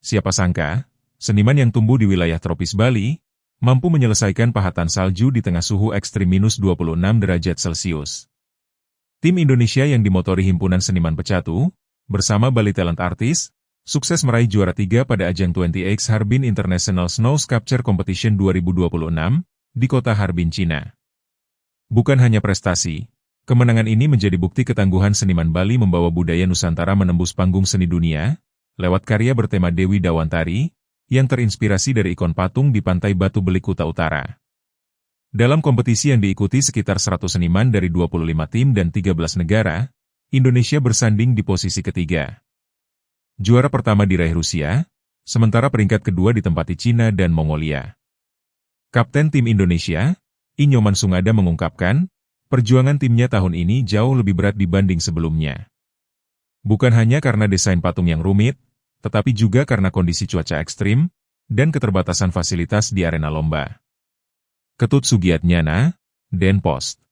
Siapa sangka, seniman yang tumbuh di wilayah tropis Bali, mampu menyelesaikan pahatan salju di tengah suhu ekstrim minus 26 derajat Celcius. Tim Indonesia yang dimotori Himpunan Seniman Pecatu, bersama Bali Talent Artist, sukses meraih juara 3 pada ajang 20X Harbin International Snow Sculpture Competition 2026 di kota Harbin, Cina. Bukan hanya prestasi, kemenangan ini menjadi bukti ketangguhan seniman Bali membawa budaya Nusantara menembus panggung seni dunia, lewat karya bertema Dewi Dawantari, yang terinspirasi dari ikon patung di Pantai Batu Belik, Kuta Utara. Dalam kompetisi yang diikuti sekitar 100 seniman dari 25 tim dan 13 negara, Indonesia bersanding di posisi ketiga. Juara pertama diraih Rusia, sementara peringkat kedua ditempati Cina dan Mongolia. Kapten tim Indonesia, Inyoman Sungada mengungkapkan, perjuangan timnya tahun ini jauh lebih berat dibanding sebelumnya. Bukan hanya karena desain patung yang rumit, tetapi juga karena kondisi cuaca ekstrim dan keterbatasan fasilitas di arena lomba. Ketut Sugiatnyana, Denpost.